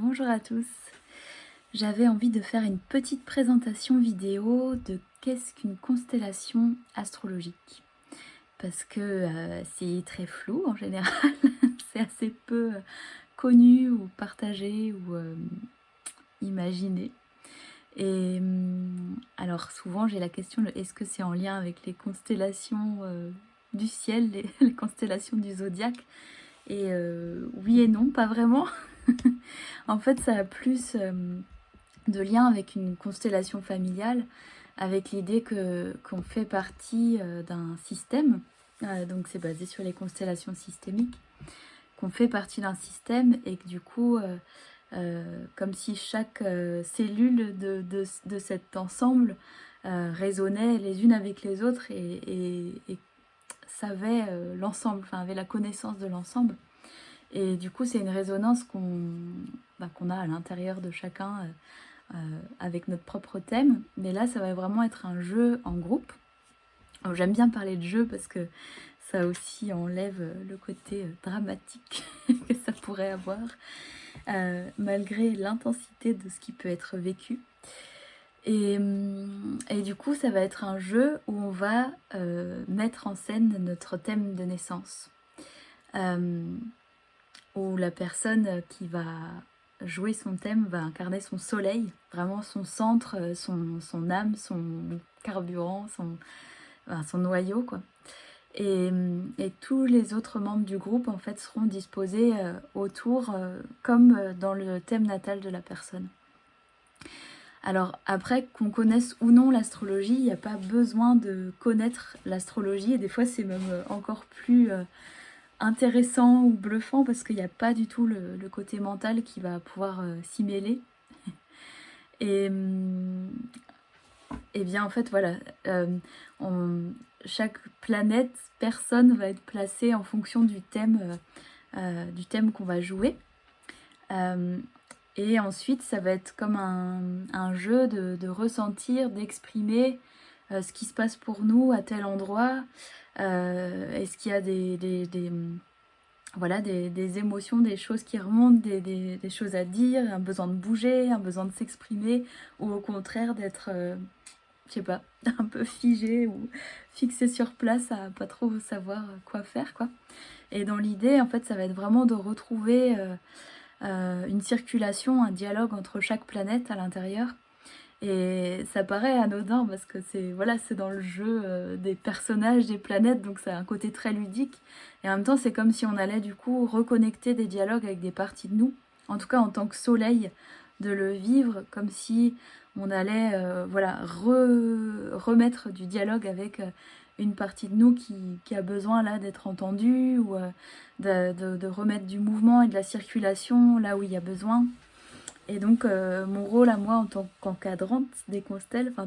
Bonjour à tous. J'avais envie de faire une petite présentation vidéo de qu'est-ce qu'une constellation astrologique. Parce que c'est très flou en général, c'est assez peu connu ou partagé ou imaginé. Et alors souvent j'ai la question de est-ce que c'est en lien avec les constellations du ciel, les constellations du zodiaque? Et oui et non, pas vraiment. En fait, ça a plus de lien avec une constellation familiale, avec l'idée qu'on fait partie d'un système. Donc c'est basé sur les constellations systémiques, qu'on fait partie d'un système et que du coup, comme si chaque cellule de cet ensemble résonnait les unes avec les autres et savait l'ensemble, enfin avait la connaissance de l'ensemble. Et du coup, c'est une résonance qu'on a à l'intérieur de chacun avec notre propre thème. Mais là, ça va vraiment être un jeu en groupe. Alors, j'aime bien parler de jeu parce que ça aussi enlève le côté dramatique que ça pourrait avoir, malgré l'intensité de ce qui peut être vécu. Et du coup, ça va être un jeu où on va mettre en scène notre thème de naissance. Où la personne qui va jouer son thème va incarner son soleil, vraiment son centre, son âme, son carburant, son noyau, quoi. Et tous les autres membres du groupe, en fait, seront disposés autour, comme dans le thème natal de la personne. Alors après, qu'on connaisse ou non l'astrologie, il n'y a pas besoin de connaître l'astrologie, et des fois c'est même encore plus intéressant ou bluffant parce qu'il n'y a pas du tout le côté mental qui va pouvoir s'y mêler. Et bien en fait voilà, chaque planète, personne va être placée en fonction du thème qu'on va jouer. Et ensuite ça va être comme un jeu de ressentir, d'exprimer ce qui se passe pour nous à tel endroit. Est-ce qu'il y a des émotions, des choses qui remontent, des choses à dire, un besoin de bouger, un besoin de s'exprimer, ou au contraire d'être, je sais pas, un peu figé ou fixé sur place à pas trop savoir quoi faire, quoi. Et dans l'idée, en fait, ça va être vraiment de retrouver une circulation, un dialogue entre chaque planète à l'intérieur. Et ça paraît anodin parce que c'est dans le jeu des personnages, des planètes, donc ça a un côté très ludique. Et en même temps, c'est comme si on allait du coup reconnecter des dialogues avec des parties de nous, en tout cas en tant que soleil, de le vivre comme si on allait remettre du dialogue avec une partie de nous qui a besoin là d'être entendue, ou de remettre du mouvement et de la circulation là où il y a besoin. Et donc, mon rôle à moi en tant qu'encadrante des constelles, enfin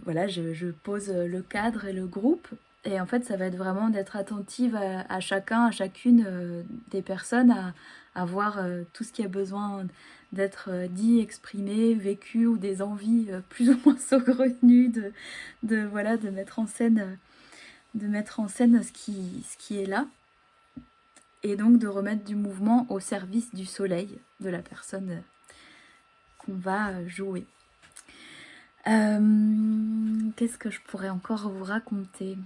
voilà, je pose le cadre et le groupe. Et en fait, ça va être vraiment d'être attentive à chacun, à chacune des personnes, à voir tout ce qui a besoin d'être dit, exprimé, vécu, ou des envies plus ou moins saugrenues de mettre en scène, ce qui est là. Et donc de remettre du mouvement au service du soleil de la personne qu'on va jouer. Qu'est-ce que je pourrais encore vous raconter ?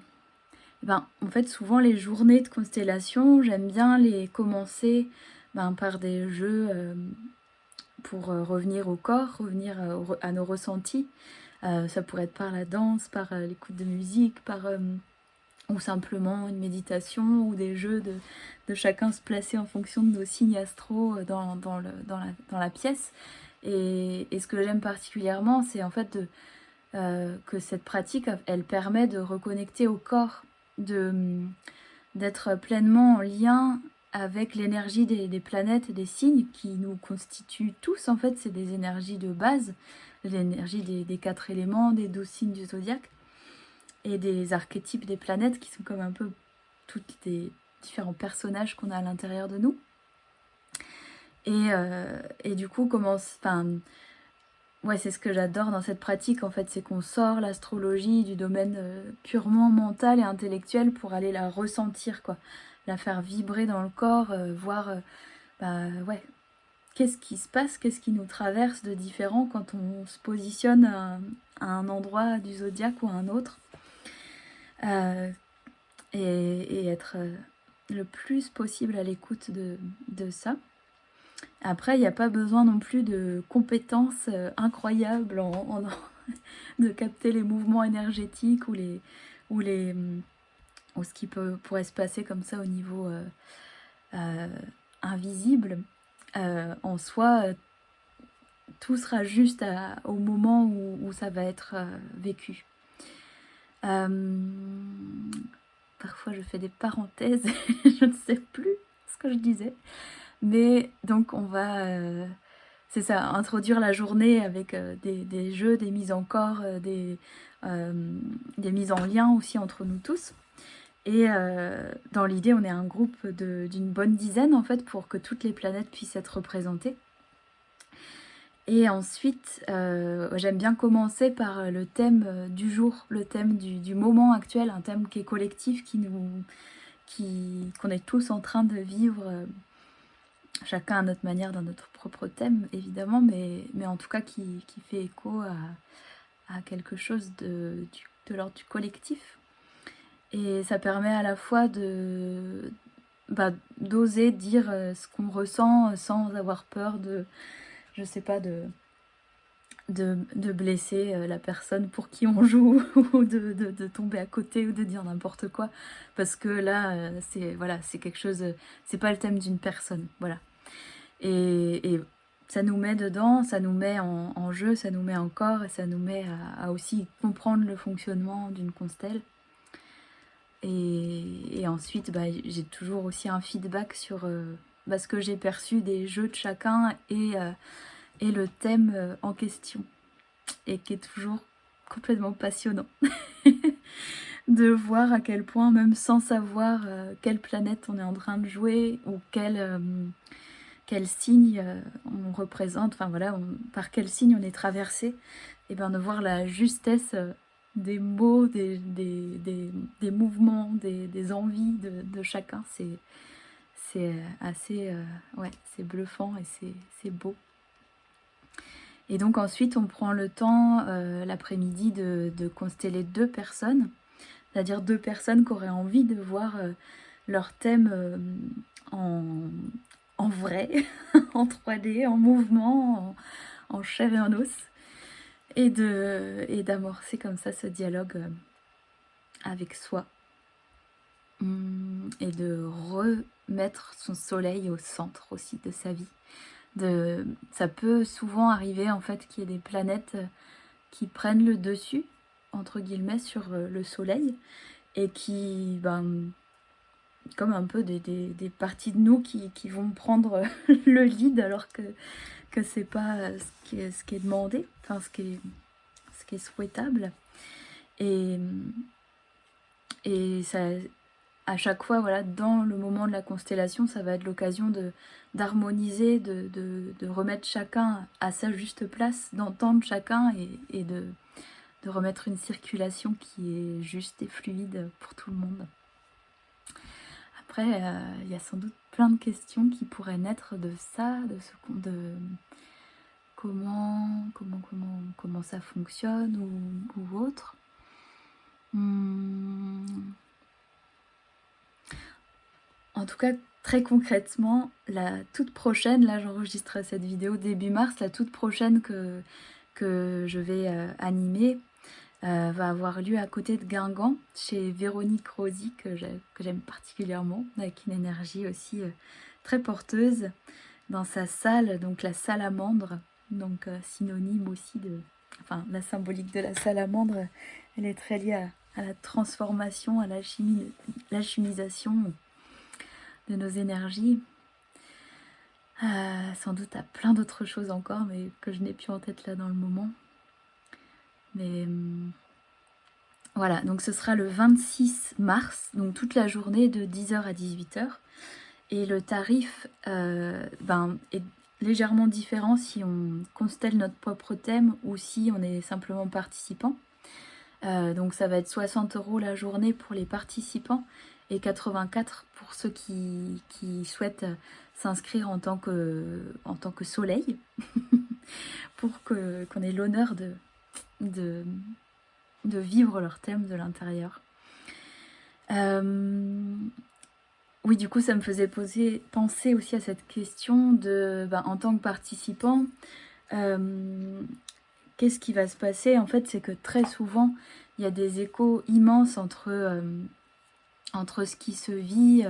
En fait, souvent les journées de constellation, j'aime bien les commencer par des jeux pour revenir au corps, revenir à nos ressentis. Ça pourrait être par la danse, par l'écoute de musique, ou simplement une méditation, ou des jeux de chacun se placer en fonction de nos signes astro dans la pièce. Et ce que j'aime particulièrement, c'est en fait que cette pratique, elle permet de reconnecter au corps, d'être pleinement en lien avec l'énergie des planètes et des signes qui nous constituent tous. En fait, c'est des énergies de base, l'énergie des 4 éléments, des 12 signes du zodiaque, et des archétypes des planètes qui sont comme un peu tous les différents personnages qu'on a à l'intérieur de nous. Et du coup, ouais, c'est ce que j'adore dans cette pratique, en fait, c'est qu'on sort l'astrologie du domaine purement mental et intellectuel pour aller la ressentir, quoi. La faire vibrer dans le corps, voir, bah ouais, qu'est-ce qui se passe, qu'est-ce qui nous traverse de différent quand on se positionne à un endroit du zodiaque ou à un autre. Et être le plus possible à l'écoute de ça. Après, il n'y a pas besoin non plus de compétences incroyables de capter les mouvements énergétiques ou ou ce qui pourrait se passer comme ça au niveau invisible. En soi, tout sera juste au moment où ça va être vécu. Parfois je fais des parenthèses, je ne sais plus ce que je disais. Mais donc on va, c'est ça, introduire la journée avec des jeux, des mises en corps, des mises en lien aussi entre nous tous. Et dans l'idée, on est un groupe d'une bonne dizaine en fait pour que toutes les planètes puissent être représentées. Et ensuite, j'aime bien commencer par le thème du jour, le thème du moment actuel, un thème qui est collectif, qu'on est tous en train de vivre, chacun à notre manière, dans notre propre thème, évidemment, mais en tout cas qui fait écho à quelque chose de l'ordre du collectif. Et ça permet à la fois d'oser dire ce qu'on ressent sans avoir peur je sais pas, de blesser la personne pour qui on joue ou de tomber à côté ou de dire n'importe quoi, parce que là c'est quelque chose, c'est pas le thème d'une personne, voilà. Et ça nous met dedans, ça nous met en jeu, ça nous met en corps, et ça nous met à aussi comprendre le fonctionnement d'une constelle. Et ensuite, j'ai toujours aussi un feedback sur ce que j'ai perçu des jeux de chacun et le thème en question. Et qui est toujours complètement passionnant. De voir à quel point, même sans savoir quelle planète on est en train de jouer ou quel signe on représente, enfin voilà, par quel signe on est traversé, et bien de voir la justesse des mots, des mouvements, des envies de chacun, c'est assez, ouais, c'est bluffant et c'est beau. Et donc ensuite on prend le temps l'après-midi de consteller 2 personnes, c'est-à-dire 2 personnes qui auraient envie de voir leur thème en vrai, en 3D, en mouvement, en chair et en os, et d'amorcer comme ça ce dialogue avec soi, et de remettre son soleil au centre aussi de sa vie. Ça peut souvent arriver en fait qu'il y ait des planètes qui prennent le dessus, entre guillemets, sur le soleil, et qui, comme un peu des parties de nous qui vont prendre le lead, alors que c'est pas ce qui est demandé, enfin ce qui est souhaitable. Et ça, à chaque fois, voilà, dans le moment de la constellation, ça va être l'occasion d'harmoniser, de remettre chacun à sa juste place, d'entendre chacun et de remettre une circulation qui est juste et fluide pour tout le monde. Après, il y a sans doute plein de questions qui pourraient naître de ça, de comment ça fonctionne ou autre. En tout cas, très concrètement, la toute prochaine, là j'enregistre cette vidéo début mars, la toute prochaine que je vais animer va avoir lieu à côté de Guingamp, chez Véronique Rosy, que j'aime particulièrement, avec une énergie aussi très porteuse, dans sa salle, donc la salamandre, donc synonyme aussi enfin la symbolique de la salamandre, elle est très liée à la transformation, à l'alchimisation de nos énergies, sans doute à plein d'autres choses encore, mais que je n'ai plus en tête là dans le moment. Mais voilà, donc ce sera le 26 mars, donc toute la journée de 10h à 18h. Et le tarif légèrement différent si on constelle notre propre thème ou si on est simplement participant. Donc ça va être 60 € la journée pour les participants et 84 pour ceux qui souhaitent s'inscrire en tant que soleil, pour qu'on ait l'honneur de vivre leur thème de l'intérieur. Oui, du coup, ça me faisait penser aussi à cette question de, en tant que participant, qu'est-ce qui va se passer? En fait, c'est que très souvent, il y a des échos immenses entre ce qui se vit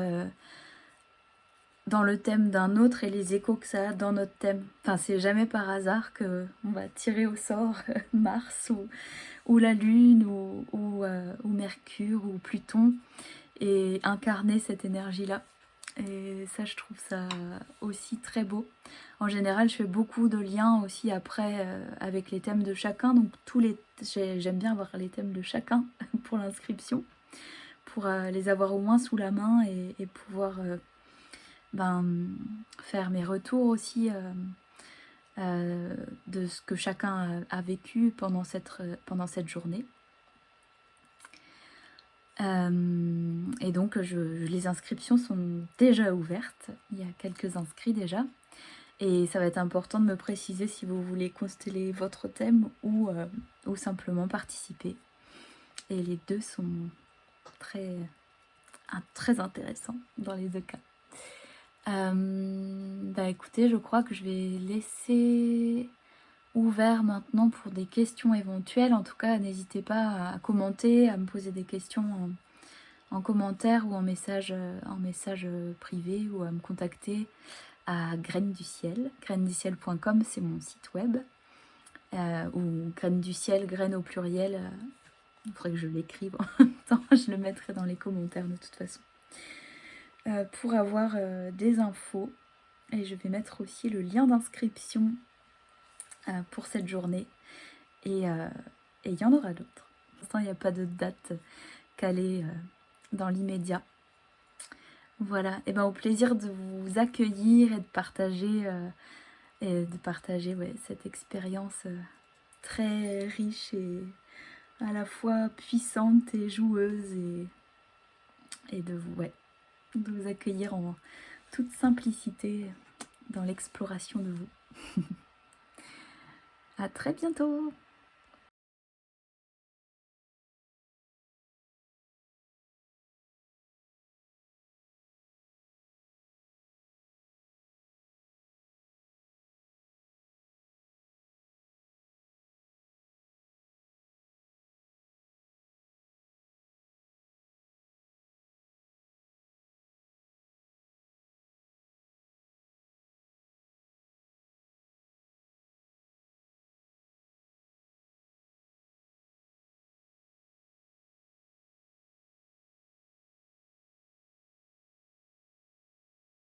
dans le thème d'un autre et les échos que ça a dans notre thème. Enfin, c'est jamais par hasard qu'on va tirer au sort Mars ou la Lune ou Mercure ou Pluton et incarner cette énergie-là. Et ça, je trouve ça aussi très beau. En général, je fais beaucoup de liens aussi après avec les thèmes de chacun. Donc j'aime bien avoir les thèmes de chacun pour l'inscription, pour les avoir au moins sous la main et pouvoir faire mes retours aussi de ce que chacun a vécu pendant cette journée. Et donc les inscriptions sont déjà ouvertes, il y a quelques inscrits déjà, et ça va être important de me préciser si vous voulez consteller votre thème ou simplement participer. Et les deux sont très intéressants dans les deux cas. Écoutez, je crois que je vais laisser ouvert maintenant pour des questions éventuelles. En tout cas, n'hésitez pas à commenter, à me poser des questions en commentaire ou en message privé, ou à me contacter à Graines du Ciel. grainesduciel.com, c'est mon site web. Ou Graines du Ciel, graines au pluriel. Il faudrait que je l'écrive en même temps, je le mettrai dans les commentaires de toute façon. Pour avoir des infos. Et je vais mettre aussi le lien d'inscription pour cette journée. Et il y en aura d'autres. Pour l'instant, il n'y a pas de date calée dans l'immédiat. Voilà, et au plaisir de vous accueillir et de partager, cette expérience très riche et à la fois puissante et joueuse, et de vous accueillir en toute simplicité dans l'exploration de vous. À très bientôt!